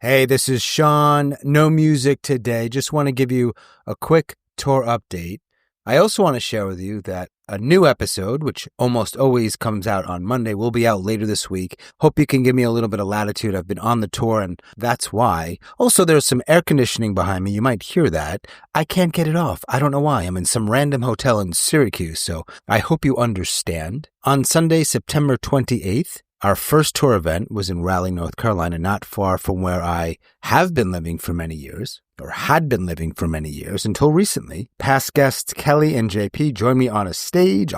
Hey, this is Sean. No music today. Just want to give you a quick tour update. I also want to share with you that a new episode, which almost always comes out on Monday, will be out later this week. Hope you can give me a little bit of latitude. I've been on the tour, and that's why. Also, there's some air conditioning behind me. You might hear that. I can't get it off. I don't know why. I'm in some random hotel in Syracuse, so I hope you understand. On Sunday, September 28th, our first tour event was in Raleigh, North Carolina, not far from where I have been living for many years, or had been living for many years until recently. Past guests Kelly and JP joined me on the stage,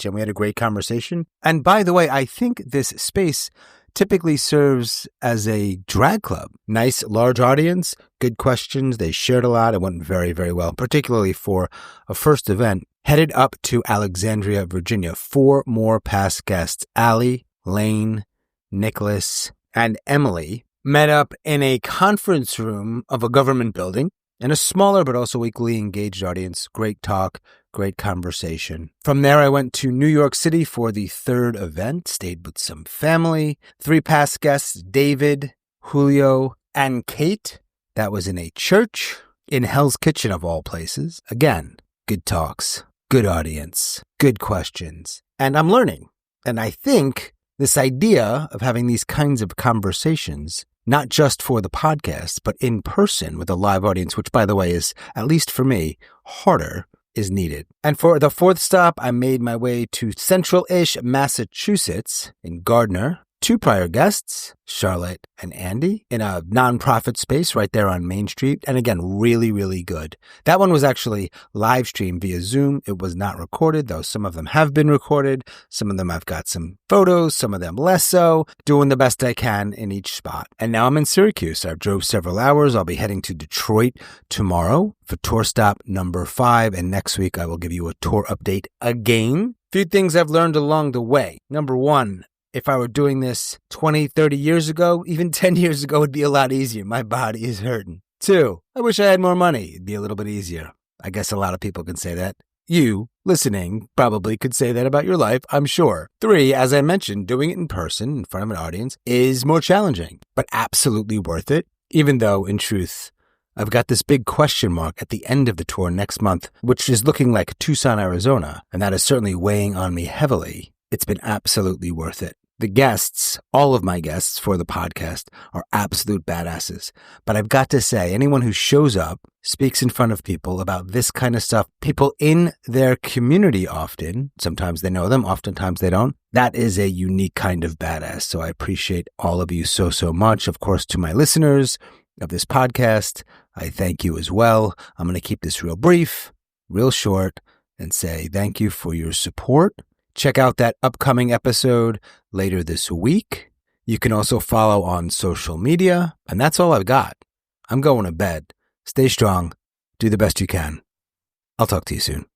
and we had a great conversation. And by the way, I think this space typically serves as a drag club. Nice, large audience, good questions. They shared a lot. It went very, very well, particularly for a first event. Headed up to Alexandria, Virginia. 4 more past guests, Allie, Lane, Nicholas, and Emily met up in a conference room of a government building in a smaller but also equally engaged audience. Great talk, great conversation. From there, I went to New York City for the third event, stayed with some family. 3 past guests, David, Julio, and Kate. That was in a church in Hell's Kitchen of all places. Again, good talks, good audience, good questions. And I'm learning. And I think this idea of having these kinds of conversations, not just for the podcast, but in person with a live audience, which, by the way, is, at least for me, harder, is needed. And for the 4th stop, I made my way to central-ish Massachusetts in Gardner. 2 prior guests, Charlotte and Andy, in a nonprofit space right there on Main Street. And again, really, really good. That one was actually live streamed via Zoom. It was not recorded, though some of them have been recorded. Some of them I've got some photos, some of them less so, doing the best I can in each spot. And now I'm in Syracuse. I've drove several hours. I'll be heading to Detroit tomorrow for tour stop number 5. And next week, I will give you a tour update again. Few things I've learned along the way. Number 1, if I were doing this 20, 30 years ago, even 10 years ago, it'd be a lot easier. My body is hurting. 2, I wish I had more money. It'd be a little bit easier. I guess a lot of people can say that. You, listening, probably could say that about your life, I'm sure. 3, as I mentioned, doing it in person, in front of an audience, is more challenging, but absolutely worth it, even though, in truth, I've got this big question mark at the end of the tour next month, which is looking like Tucson, Arizona, and that is certainly weighing on me heavily. It's been absolutely worth it. The guests, all of my guests for the podcast, are absolute badasses. But I've got to say, anyone who shows up, speaks in front of people about this kind of stuff, people in their community often, sometimes they know them, oftentimes they don't, that is a unique kind of badass. So I appreciate all of you so, so much. Of course, to my listeners of this podcast, I thank you as well. I'm going to keep this real brief, real short, and say thank you for your support. Check out that upcoming episode later this week. You can also follow on social media. And that's all I've got. I'm going to bed. Stay strong. Do the best you can. I'll talk to you soon.